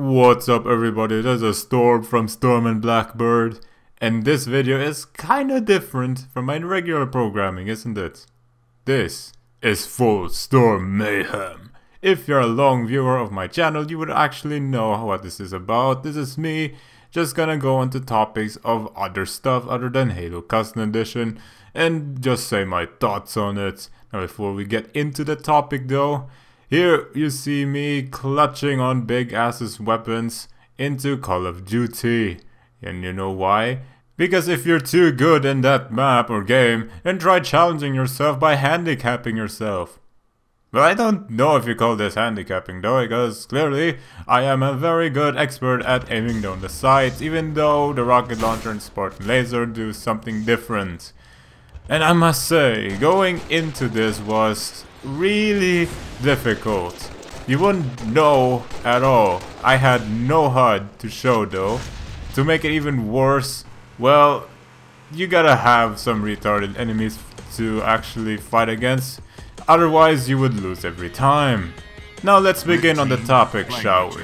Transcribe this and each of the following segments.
What's up everybody, this is Storm from Storm and Blackbird, and this video is kinda different from my regular programming, isn't it? This is full Storm Mayhem. If you're a long viewer of my channel, you would actually know what this is about. This is me just gonna go into topics of other stuff other than Halo Custom Edition and just say my thoughts on it. Now before we get into the topic though, here you see me clutching on Bigass's weapons into Call of Duty. And you know why? Because if you're too good in that map or game, then try challenging yourself by handicapping yourself. Well, I don't know if you call this handicapping though, because clearly I am a very good expert at aiming down the sights, even though the rocket launcher and Spartan laser do something different. And I must say, going into this was really difficult. You wouldn't know at all. I had no HUD to show though. To make it even worse, well, you gotta have some retarded enemies to actually fight against. Otherwise you would lose every time. Now let's begin on the topic, shall we?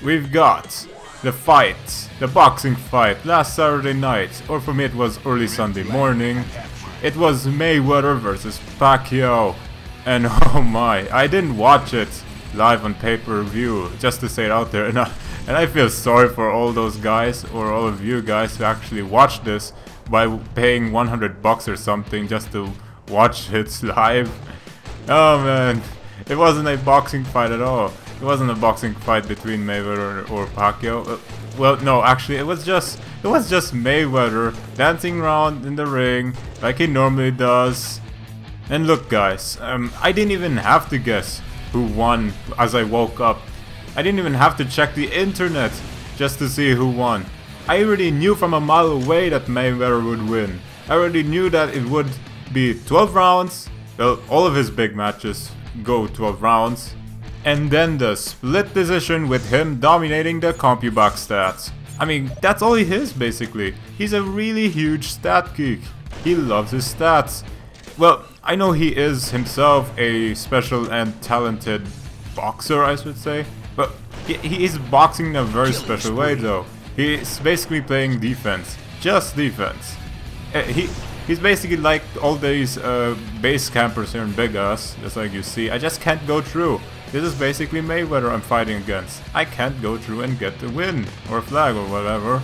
We've got the fight, the boxing fight last Saturday night, or for me it was early Sunday morning. It was Mayweather versus Pacquiao. And oh my, I didn't watch it live on pay-per-view, just to say it out there, and I feel sorry for all those guys, or all of you guys who actually watched this by paying $100 or something just to watch it live. Oh man, it wasn't a boxing fight at all. It wasn't a boxing fight between Mayweather or Pacquiao. Well, no, actually, it was just Mayweather dancing around in the ring like he normally does. And look guys, I didn't even have to guess who won as I woke up. I didn't even have to check the internet just to see who won. I already knew from a mile away that Mayweather would win. I already knew that it would be 12 rounds. Well, all of his big matches go 12 rounds. And then the split decision with him dominating the CompuBox stats. I mean, that's all he is basically. He's a really huge stat geek. He loves his stats. Well, I know he is himself a special and talented boxer, I should say, but he is boxing in a very special way though. He's basically playing defense, just defense. He's basically like all these base campers here in Bigass, just like you see. I just can't go through. This is basically Mayweather I'm fighting against. I can't go through and get the win, or a flag or whatever.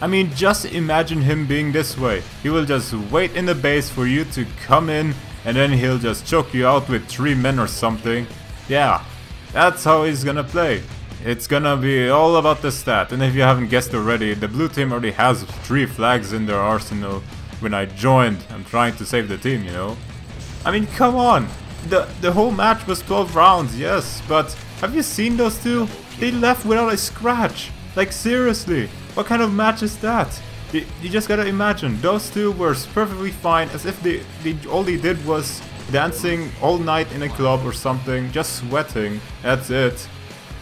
I mean, just imagine him being this way. He will just wait in the base for you to come in, and then he'll just choke you out with 3 men or something. Yeah, that's how he's gonna play. It's gonna be all about the stat. And if you haven't guessed already, the blue team already has 3 flags in their arsenal when I joined. I'm trying to save the team, you know. I mean, come on. The whole match was 12 rounds, yes, but have you seen those two? They left without a scratch. Like seriously. What kind of match is that? You just gotta imagine, those two were perfectly fine, as if all they did was dancing all night in a club or something, just sweating, that's it.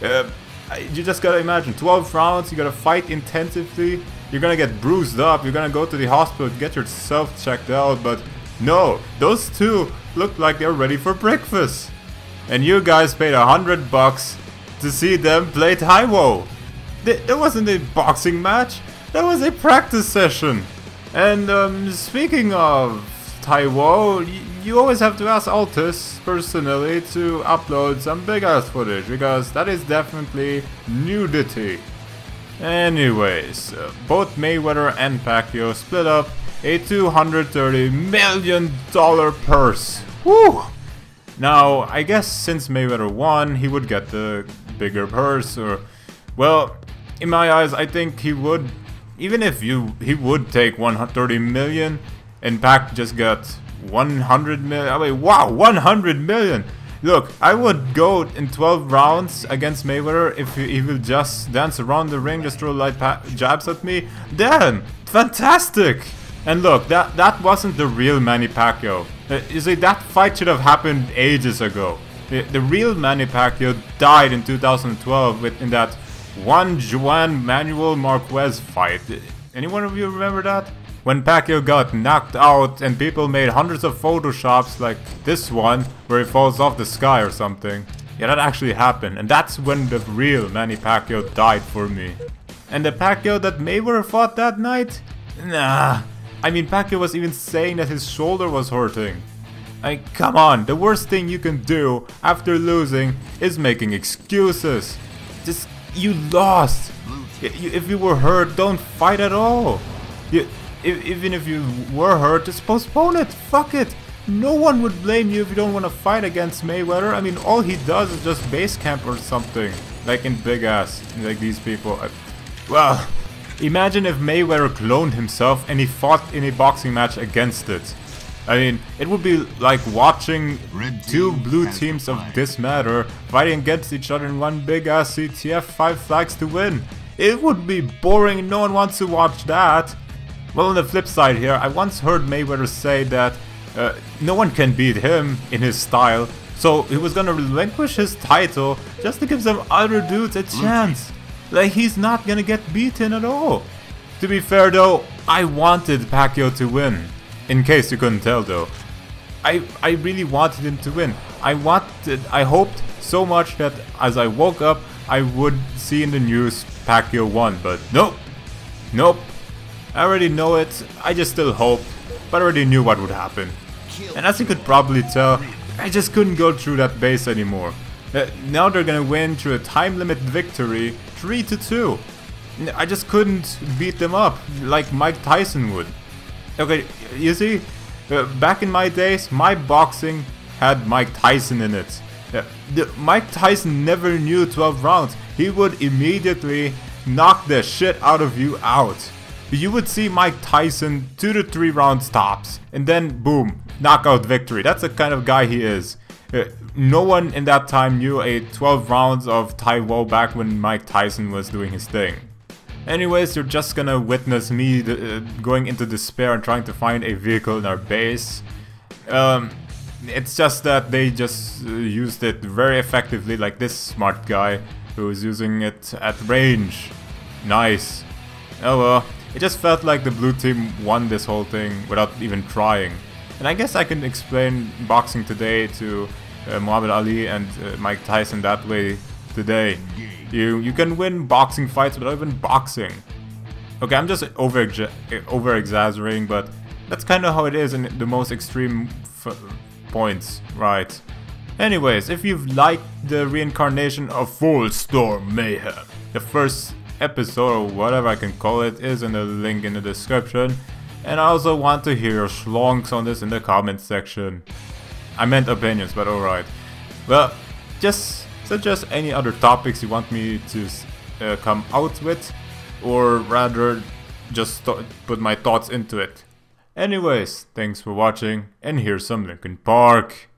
You just gotta imagine, 12 rounds, you gotta fight intensively, you're gonna get bruised up, you're gonna go to the hospital to get yourself checked out, but no, those two look like they're ready for breakfast. And you guys paid $100 to see them play Taiwo. That wasn't a boxing match, that was a practice session. And speaking of Taiwo, you always have to ask Altus personally to upload some Bigass footage, because that is definitely nudity. Anyways, both Mayweather and Pacquiao split up a $230 million purse. Woo! Now, I guess since Mayweather won, he would get the bigger purse, or well, in my eyes, I think he would, even if he would take 130 million and Pac just got 100 million. I mean, wow, 100 million! Look, I would go in 12 rounds against Mayweather if he will just dance around the ring, just throw light jabs at me. Then, fantastic! And look, that wasn't the real Manny Pacquiao. You see, that fight should have happened ages ago. The real Manny Pacquiao died in 2012 in that Juan Manuel Marquez fight. Anyone of you remember that? When Pacquiao got knocked out and people made hundreds of photoshops like this one where he falls off the sky or something. Yeah, that actually happened, and that's when the real Manny Pacquiao died for me. And the Pacquiao that Mayweather fought that night? Nah. I mean, Pacquiao was even saying that his shoulder was hurting. Like, come on, the worst thing you can do after losing is making excuses. Just, you lost. If you were hurt, don't fight at all. Even if you were hurt, just postpone it. Fuck it. No one would blame you if you don't want to fight against Mayweather. I mean, all he does is just base camp or something. Like in Bigass, like these people. Well, imagine if Mayweather cloned himself and he fought in a boxing match against it. I mean, it would be like watching two blue teams of this matter fighting against each other in one big ass CTF 5 flags to win. It would be boring and no one wants to watch that. Well, on the flip side here, I once heard Mayweather say that no one can beat him in his style, so he was gonna relinquish his title just to give some other dudes a chance. Like, he's not gonna get beaten at all. To be fair though, I wanted Pacquiao to win. In case you couldn't tell though. I really wanted him to win. I hoped so much that as I woke up, I would see in the news Pacquiao won, but nope. Nope. I already know it, I just still hoped, but I already knew what would happen. And as you could probably tell, I just couldn't go through that base anymore. Now they're gonna win through a time limit victory, 3-2. I just couldn't beat them up like Mike Tyson would. Okay, you see, back in my days, my boxing had Mike Tyson in it. Mike Tyson never knew 12 rounds. He would immediately knock the shit out of you out. You would see Mike Tyson 2 to 3 rounds tops, and then boom, knockout victory. That's the kind of guy he is. No one in that time knew a 12 rounds of Tai Wo back when Mike Tyson was doing his thing. Anyways, you're just gonna witness me going into despair and trying to find a vehicle in our base. It's just that they just used it very effectively, like this smart guy who was using it at range. Nice. Oh well, it just felt like the blue team won this whole thing without even trying. And I guess I can explain boxing today to Muhammad Ali and Mike Tyson that way today. You can win boxing fights without even boxing. Okay, I'm just over exaggerating, but that's kind of how it is in the most extreme points, right? Anyways, if you've liked the reincarnation of Full Storm Mayhem, the first episode or whatever I can call it is in the link in the description. And I also want to hear your schlonks on this in the comment section. I meant opinions, but alright. Well, just suggest any other topics you want me to come out with, or rather just put my thoughts into it. Anyways, thanks for watching, and here's some Linkin Park.